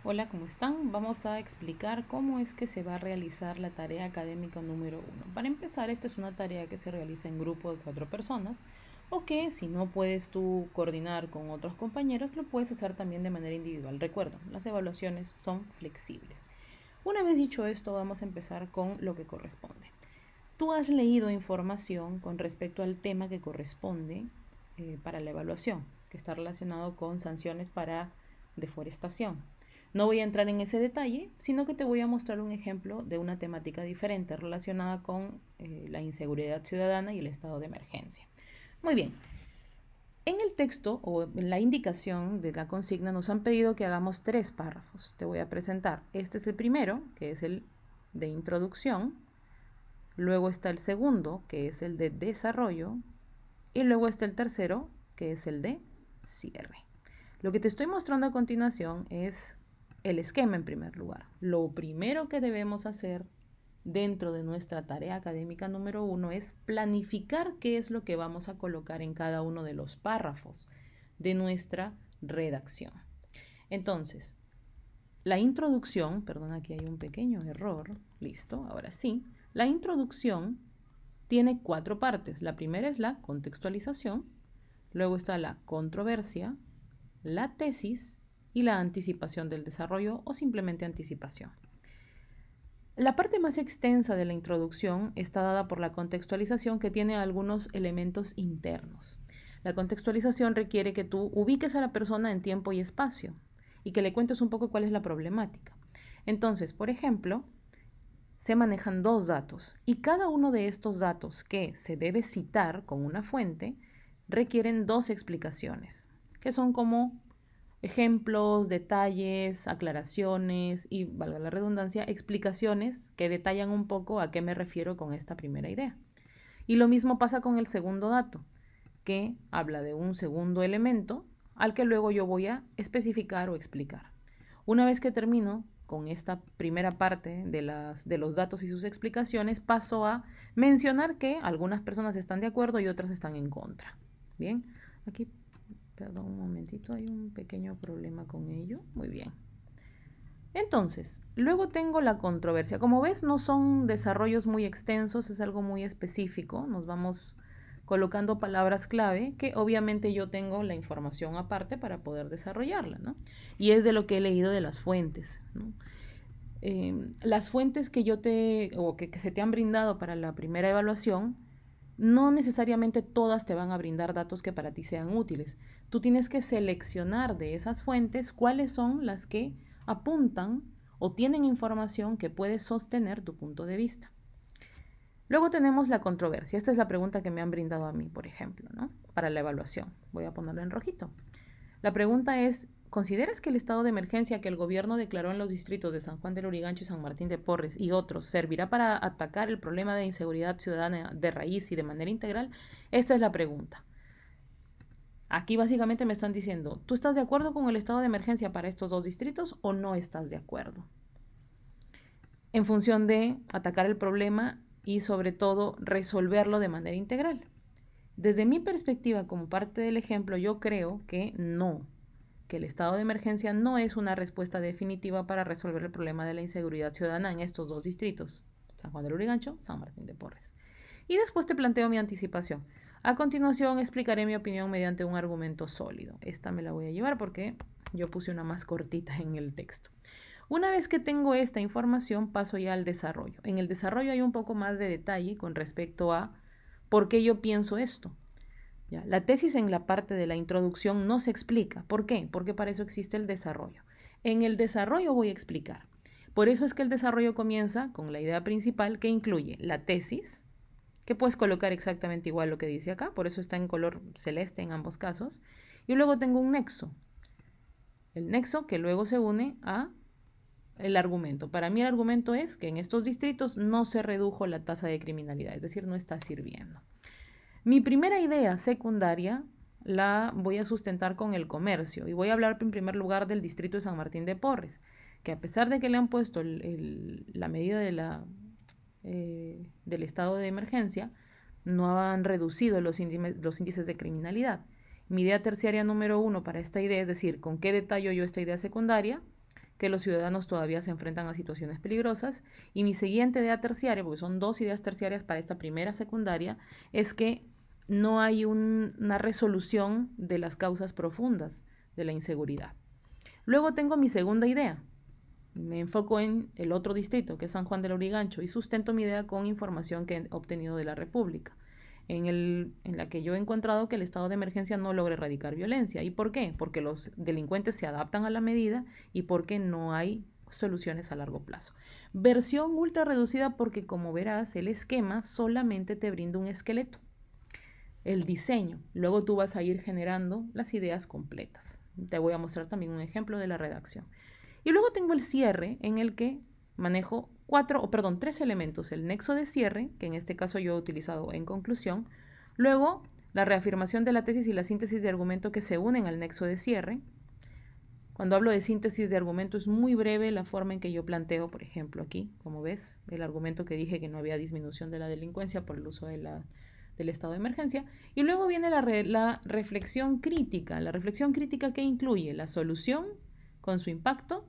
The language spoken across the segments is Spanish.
Hola, ¿cómo están? Vamos a explicar cómo es que se va a realizar la tarea académica número uno. Para empezar, esta es una tarea que se realiza en grupo de 4 personas o que si no puedes tú coordinar con otros compañeros, lo puedes hacer también de manera individual. Recuerda, las evaluaciones son flexibles. Una vez dicho esto, vamos a empezar con lo que corresponde. Tú has leído información con respecto al tema que corresponde para la evaluación, que está relacionado con sanciones para deforestación. No voy a entrar en ese detalle, sino que te voy a mostrar un ejemplo de una temática diferente relacionada con la inseguridad ciudadana y el estado de emergencia. Muy bien, en el texto o en la indicación de la consigna nos han pedido que hagamos 3 párrafos. Te voy a presentar. Este es el primero, que es el de introducción. Luego está el segundo, que es el de desarrollo. Y luego está el tercero, que es el de cierre. Lo que te estoy mostrando a continuación es el esquema en primer lugar. Lo primero que debemos hacer dentro de nuestra tarea académica número uno es planificar qué es lo que vamos a colocar en cada uno de los párrafos de nuestra redacción. Entonces, la introducción, perdón, aquí hay un pequeño error, listo, ahora sí. La introducción tiene 4 partes. La primera es la contextualización, luego está la controversia, la tesis y la anticipación del desarrollo o simplemente anticipación. La parte más extensa de la introducción está dada por la contextualización, que tiene algunos elementos internos. La contextualización requiere que tú ubiques a la persona en tiempo y espacio y que le cuentes un poco cuál es la problemática. Entonces, por ejemplo, se manejan 2 datos y cada uno de estos datos que se debe citar con una fuente requieren 2 explicaciones, que son como ejemplos, detalles, aclaraciones y, valga la redundancia, explicaciones que detallan un poco a qué me refiero con esta primera idea. Y lo mismo pasa con el segundo dato, que habla de un segundo elemento al que luego yo voy a especificar o explicar. Una vez que termino con esta primera parte de los datos y sus explicaciones, paso a mencionar que algunas personas están de acuerdo y otras están en contra. Bien, aquí, perdón un momentito, hay un pequeño problema con ello. Muy bien. Entonces, luego tengo la controversia. Como ves, no son desarrollos muy extensos, es algo muy específico. Nos vamos colocando palabras clave que obviamente yo tengo la información aparte para poder desarrollarla, ¿no? Y es de lo que he leído de las fuentes, ¿no? Las fuentes que que se te han brindado para la primera evaluación, no necesariamente todas te van a brindar datos que para ti sean útiles. Tú tienes que seleccionar de esas fuentes cuáles son las que apuntan o tienen información que puede sostener tu punto de vista. Luego tenemos la controversia. Esta es la pregunta que me han brindado a mí, por ejemplo, ¿no? Para la evaluación. Voy a ponerla en rojito. La pregunta es, ¿consideras que el estado de emergencia que el gobierno declaró en los distritos de San Juan del Lurigancho y San Martín de Porres y otros servirá para atacar el problema de inseguridad ciudadana de raíz y de manera integral? Esta es la pregunta. Aquí básicamente me están diciendo, ¿tú estás de acuerdo con el estado de emergencia para estos 2 distritos o no estás de acuerdo? En función de atacar el problema y sobre todo resolverlo de manera integral. Desde mi perspectiva, como parte del ejemplo, yo creo que no, que el estado de emergencia no es una respuesta definitiva para resolver el problema de la inseguridad ciudadana en estos 2 distritos, San Juan del Lurigancho, San Martín de Porres. Y después te planteo mi anticipación. A continuación explicaré mi opinión mediante un argumento sólido. Esta me la voy a llevar porque yo puse una más cortita en el texto. Una vez que tengo esta información, paso ya al desarrollo. En el desarrollo hay un poco más de detalle con respecto a por qué yo pienso esto. ¿Ya? La tesis en la parte de la introducción no se explica. ¿Por qué? Porque para eso existe el desarrollo. En el desarrollo voy a explicar. Por eso es que el desarrollo comienza con la idea principal, que incluye la tesis, que puedes colocar exactamente igual lo que dice acá, por eso está en color celeste en ambos casos. Y luego tengo un nexo. El nexo que luego se une a el argumento. Para mí el argumento es que en estos distritos no se redujo la tasa de criminalidad, es decir, no está sirviendo. Mi primera idea secundaria la voy a sustentar con el comercio y voy a hablar en primer lugar del distrito de San Martín de Porres, que a pesar de que le han puesto la medida del estado de emergencia, no han reducido los índices de criminalidad. Mi idea terciaria número 1 para esta idea, es decir, con qué detallo yo esta idea secundaria, que los ciudadanos todavía se enfrentan a situaciones peligrosas. Y mi siguiente idea terciaria, porque son 2 ideas terciarias para esta primera secundaria, es que no hay una resolución de las causas profundas de la inseguridad. Luego tengo mi segunda idea. Me enfoco en el otro distrito, que es San Juan del Lurigancho, y sustento mi idea con información que he obtenido de la República, en la que yo he encontrado que el estado de emergencia no logra erradicar violencia. ¿Y por qué? Porque los delincuentes se adaptan a la medida y porque no hay soluciones a largo plazo. Versión ultra reducida porque, como verás, el esquema solamente te brinda un esqueleto, el diseño. Luego tú vas a ir generando las ideas completas. Te voy a mostrar también un ejemplo de la redacción. Y luego tengo el cierre, en el que manejo 3 elementos. El nexo de cierre, que en este caso yo he utilizado en conclusión. Luego, la reafirmación de la tesis y la síntesis de argumento que se unen al nexo de cierre. Cuando hablo de síntesis de argumento es muy breve la forma en que yo planteo, por ejemplo, aquí, como ves, el argumento que dije que no había disminución de la delincuencia por el uso del estado de emergencia. Y luego viene la reflexión crítica. La reflexión crítica que incluye la solución con su impacto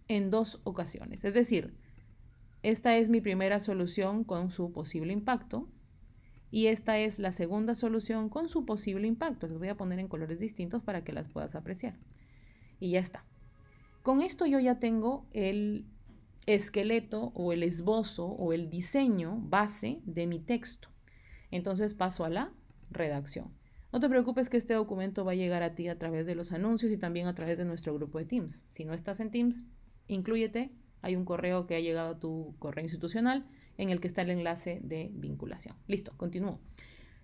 en 2 ocasiones. Es decir, esta es mi primera solución con su posible impacto y esta es la segunda solución con su posible impacto. Les voy a poner en colores distintos para que las puedas apreciar. Y ya está. Con esto yo ya tengo el esqueleto o el esbozo o el diseño base de mi texto. Entonces paso a la redacción. No te preocupes que este documento va a llegar a ti a través de los anuncios y también a través de nuestro grupo de Teams. Si no estás en Teams, inclúyete. Hay un correo que ha llegado a tu correo institucional en el que está el enlace de vinculación. Listo, continúo.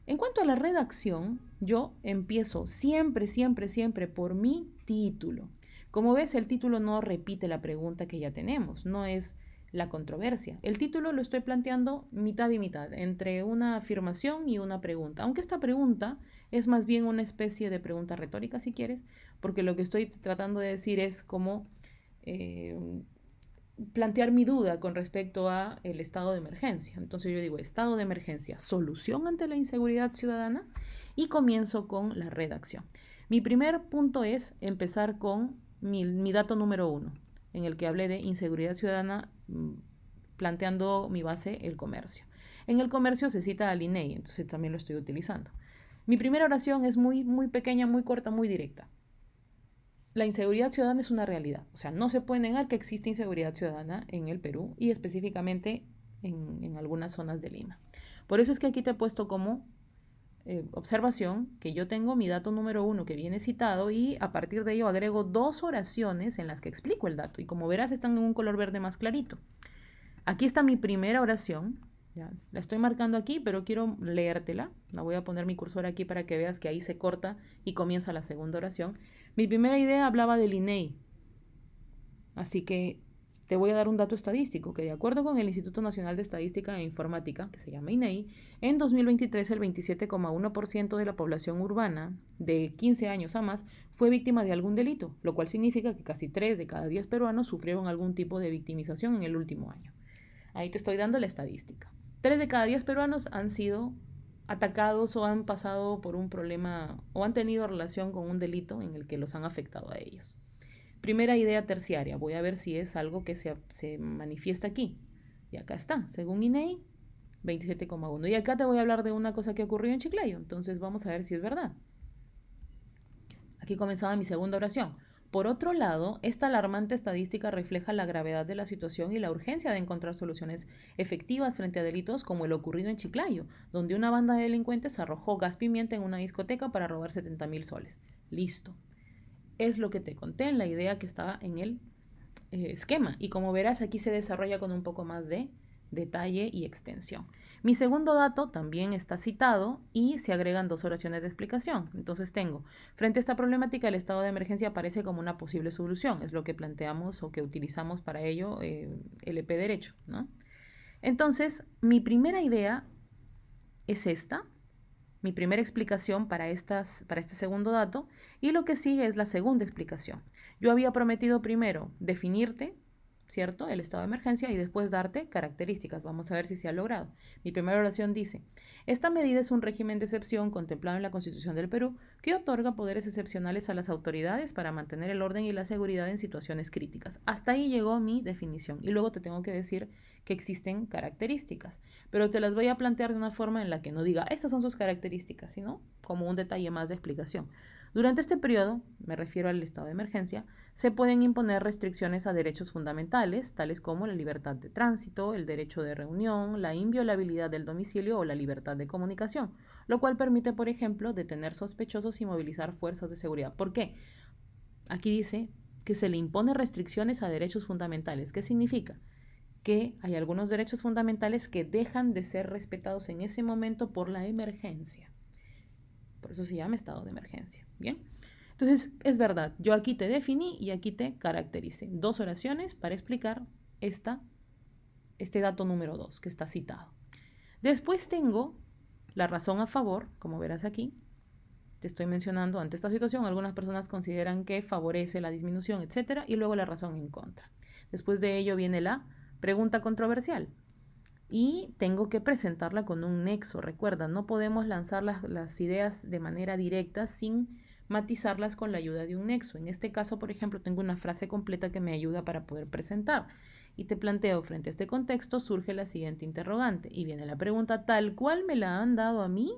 En cuanto a la redacción, yo empiezo siempre, siempre, siempre por mi título. Como ves, el título no repite la pregunta que ya tenemos, no es la controversia. El título lo estoy planteando mitad y mitad, entre una afirmación y una pregunta, aunque esta pregunta es más bien una especie de pregunta retórica, si quieres, porque lo que estoy tratando de decir es cómo plantear mi duda con respecto a el estado de emergencia. Entonces yo digo, estado de emergencia, solución ante la inseguridad ciudadana, y comienzo con la redacción. Mi primer punto es empezar con mi dato número 1, en el que hablé de inseguridad ciudadana, planteando mi base, el comercio. En el comercio se cita al INEI, entonces también lo estoy utilizando. Mi primera oración es muy, muy pequeña, muy corta, muy directa. La inseguridad ciudadana es una realidad. O sea, no se puede negar que existe inseguridad ciudadana en el Perú y específicamente en algunas zonas de Lima. Por eso es que aquí te he puesto como observación que yo tengo mi dato número 1 que viene citado y a partir de ello agrego 2 oraciones en las que explico el dato. Y como verás, están en un color verde más clarito. Aquí está mi primera oración. Ya, la estoy marcando aquí, pero quiero leértela. La voy a poner mi cursor aquí para que veas que ahí se corta y comienza la segunda oración. Mi primera idea hablaba del INEI. Así que te voy a dar un dato estadístico, que de acuerdo con el Instituto Nacional de Estadística e Informática, que se llama INEI, en 2023 el 27,1% de la población urbana de 15 años a más fue víctima de algún delito, lo cual significa que casi 3 de cada 10 peruanos sufrieron algún tipo de victimización en el último año. Ahí te estoy dando la estadística. 3 de cada 10 peruanos han sido atacados o han pasado por un problema o han tenido relación con un delito en el que los han afectado a ellos. Primera idea terciaria. Voy a ver si es algo que se manifiesta aquí. Y acá está. Según INEI, 27,1. Y acá te voy a hablar de una cosa que ocurrió en Chiclayo. Entonces vamos a ver si es verdad. Aquí comenzaba mi segunda oración. Por otro lado, esta alarmante estadística refleja la gravedad de la situación y la urgencia de encontrar soluciones efectivas frente a delitos como el ocurrido en Chiclayo, donde una banda de delincuentes arrojó gas pimienta en una discoteca para robar 70.000 soles. Listo. Es lo que te conté en la idea que estaba en el esquema. Y como verás, aquí se desarrolla con un poco más de detalle y extensión. Mi segundo dato también está citado y se agregan 2 oraciones de explicación. Entonces tengo, frente a esta problemática, el estado de emergencia aparece como una posible solución. Es lo que planteamos o que utilizamos para ello el EP Derecho, ¿no? Entonces, mi primera idea es esta. Mi primera explicación para este segundo dato, y lo que sigue es la segunda explicación. Yo había prometido primero definirte ¿cierto? El estado de emergencia y después darte características. Vamos a ver si se ha logrado. Mi primera oración dice, esta medida es un régimen de excepción contemplado en la Constitución del Perú que otorga poderes excepcionales a las autoridades para mantener el orden y la seguridad en situaciones críticas. Hasta ahí llegó mi definición y luego te tengo que decir que existen características, pero te las voy a plantear de una forma en la que no diga, estas son sus características, sino como un detalle más de explicación. Durante este periodo, me refiero al estado de emergencia, se pueden imponer restricciones a derechos fundamentales, tales como la libertad de tránsito, el derecho de reunión, la inviolabilidad del domicilio o la libertad de comunicación, lo cual permite, por ejemplo, detener sospechosos y movilizar fuerzas de seguridad. ¿Por qué? Aquí dice que se le impone restricciones a derechos fundamentales. ¿Qué significa? Que hay algunos derechos fundamentales que dejan de ser respetados en ese momento por la emergencia. Por eso se llama estado de emergencia. ¿Bien? Entonces, es verdad, yo aquí te definí y aquí te caractericé. 2 oraciones para explicar este dato número 2 que está citado. Después tengo la razón a favor, como verás aquí. Te estoy mencionando ante esta situación, algunas personas consideran que favorece la disminución, etcétera, y luego la razón en contra. Después de ello viene la pregunta controversial. Y tengo que presentarla con un nexo. Recuerda, no podemos lanzar las ideas de manera directa sin matizarlas con la ayuda de un nexo. En este caso, por ejemplo, tengo una frase completa que me ayuda para poder presentar. Y te planteo, frente a este contexto, surge la siguiente interrogante. Y viene la pregunta tal cual me la han dado a mí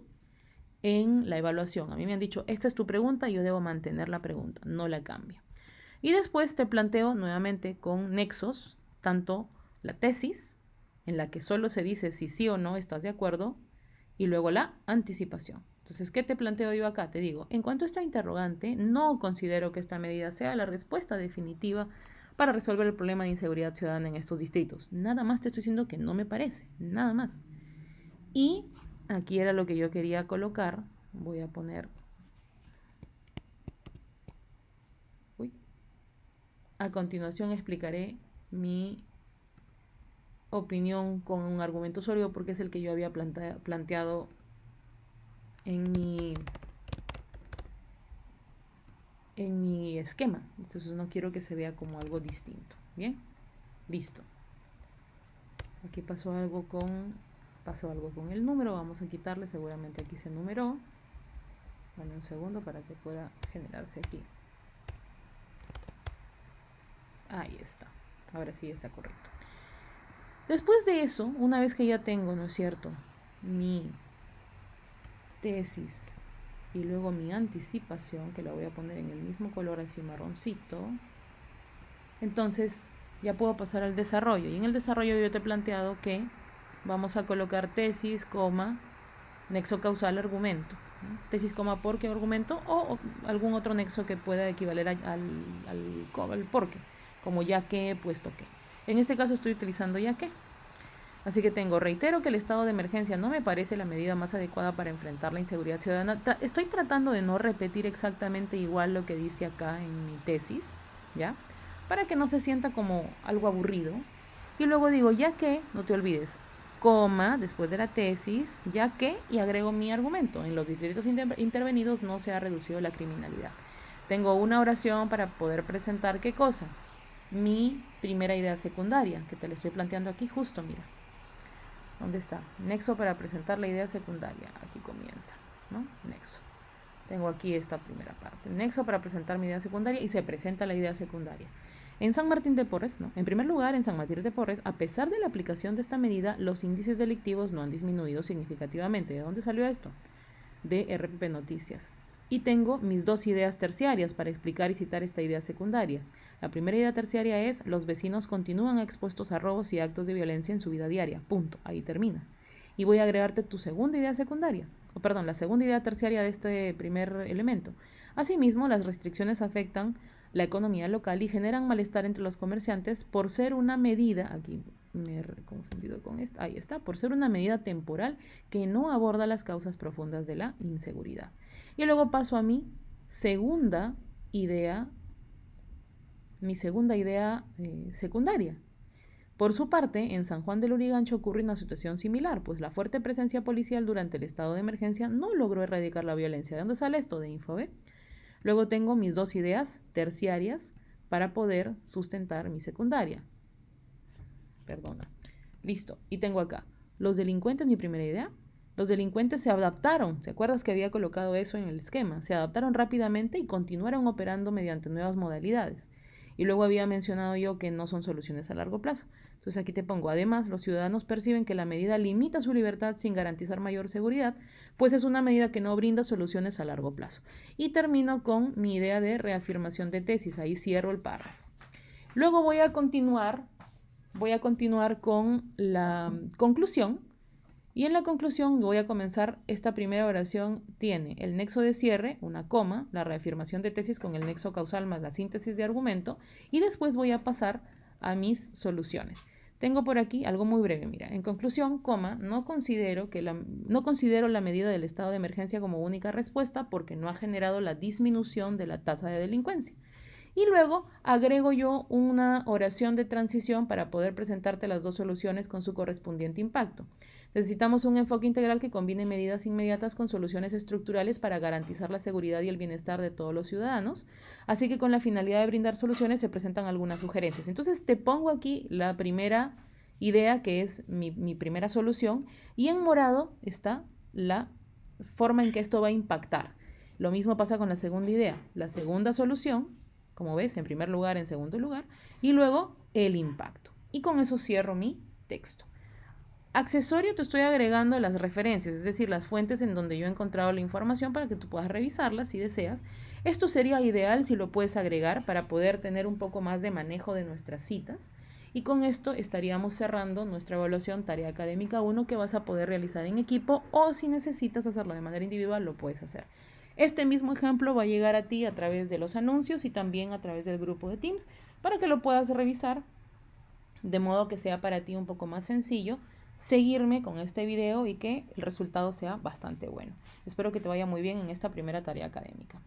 en la evaluación. A mí me han dicho, esta es tu pregunta y yo debo mantener la pregunta, no la cambio. Y después te planteo nuevamente con nexos, tanto la tesis, en la que solo se dice si sí o no estás de acuerdo, y luego la anticipación. Entonces, ¿qué te planteo yo acá? Te digo, en cuanto a esta interrogante, no considero que esta medida sea la respuesta definitiva para resolver el problema de inseguridad ciudadana en estos distritos. Nada más te estoy diciendo que no me parece, nada más. Y aquí era lo que yo quería colocar. Voy a poner... A continuación explicaré mi opinión con un argumento sólido porque es el que yo había planteado en mi esquema. Entonces no quiero que se vea como algo distinto. Bien, listo. Aquí pasó algo con el número. Vamos a quitarle, seguramente aquí se numeró. Dame un segundo para que pueda generarse aquí. Ahí está. Ahora sí está correcto. Después de eso, una vez que ya tengo, ¿no es cierto?, mi tesis y luego mi anticipación, que la voy a poner en el mismo color así marroncito, entonces ya puedo pasar al desarrollo. Y en el desarrollo yo te he planteado que vamos a colocar tesis, coma, nexo causal, argumento. ¿No? Tesis, coma, por qué, argumento, o algún otro nexo que pueda equivaler al por qué, como ya que, puesto que. En este caso estoy utilizando ya que. Así que reitero que el estado de emergencia no me parece la medida más adecuada para enfrentar la inseguridad ciudadana. Estoy tratando de no repetir exactamente igual lo que dice acá en mi tesis, ¿ya? Para que no se sienta como algo aburrido. Y luego digo, ya que, no te olvides, coma, después de la tesis, ya que, y agrego mi argumento. En los distritos intervenidos no se ha reducido la criminalidad. Tengo una oración para poder presentar, ¿qué cosa? Mi primera idea secundaria, que te la estoy planteando aquí justo, mira. ¿Dónde está? Nexo para presentar la idea secundaria. Aquí comienza, ¿no? Nexo. Tengo aquí esta primera parte. Nexo para presentar mi idea secundaria y se presenta la idea secundaria. En San Martín de Porres, ¿no? En primer lugar, en San Martín de Porres, a pesar de la aplicación de esta medida, los índices delictivos no han disminuido significativamente. ¿De dónde salió esto? De RPP Noticias. Y tengo mis 2 ideas terciarias para explicar y citar esta idea secundaria. La primera idea terciaria es, los vecinos continúan expuestos a robos y actos de violencia en su vida diaria. Punto. Ahí termina. Y voy a agregarte tu segunda idea secundaria. La segunda idea terciaria de este primer elemento. Asimismo, las restricciones afectan la economía local y generan malestar entre los comerciantes por ser una medida, aquí me he confundido con esta, ahí está, por ser una medida temporal que no aborda las causas profundas de la inseguridad. Y luego paso a mi segunda idea secundaria. Por su parte, en San Juan del Lurigancho ocurre una situación similar, pues la fuerte presencia policial durante el estado de emergencia no logró erradicar la violencia. ¿De dónde sale esto? De Infobae. Luego tengo mis 2 ideas terciarias para poder sustentar mi secundaria. perdona. Listo, y tengo acá, los delincuentes, mi primera idea. Los delincuentes se adaptaron, ¿se acuerdas que había colocado eso en el esquema? Se adaptaron rápidamente y continuaron operando mediante nuevas modalidades. Y luego había mencionado yo que no son soluciones a largo plazo. Entonces aquí te pongo, además, los ciudadanos perciben que la medida limita su libertad sin garantizar mayor seguridad, pues es una medida que no brinda soluciones a largo plazo. Y termino con mi idea de reafirmación de tesis, ahí cierro el párrafo. Luego voy a continuar con la conclusión. Y en la conclusión voy a comenzar, esta primera oración tiene el nexo de cierre, una coma, la reafirmación de tesis con el nexo causal más la síntesis de argumento, y después voy a pasar a mis soluciones. Tengo por aquí algo muy breve, mira, en conclusión, coma, no considero la medida del estado de emergencia como única respuesta porque no ha generado la disminución de la tasa de delincuencia. Y luego agrego yo una oración de transición para poder presentarte las dos soluciones con su correspondiente impacto. Necesitamos un enfoque integral que combine medidas inmediatas con soluciones estructurales para garantizar la seguridad y el bienestar de todos los ciudadanos. Así que con la finalidad de brindar soluciones se presentan algunas sugerencias. Entonces te pongo aquí la primera idea, que es mi primera solución, y en morado está la forma en que esto va a impactar. Lo mismo pasa con la segunda idea. La segunda solución, como ves, en primer lugar, en segundo lugar, y luego el impacto. Y con eso cierro mi texto. Accesorio, te estoy agregando las referencias, es decir, las fuentes en donde yo he encontrado la información para que tú puedas revisarla si deseas. Esto sería ideal si lo puedes agregar para poder tener un poco más de manejo de nuestras citas. Y con esto estaríamos cerrando nuestra evaluación tarea académica 1 que vas a poder realizar en equipo, o si necesitas hacerlo de manera individual, lo puedes hacer. Este mismo ejemplo va a llegar a ti a través de los anuncios y también a través del grupo de Teams para que lo puedas revisar, de modo que sea para ti un poco más sencillo seguirme con este video y que el resultado sea bastante bueno. Espero que te vaya muy bien en esta primera tarea académica.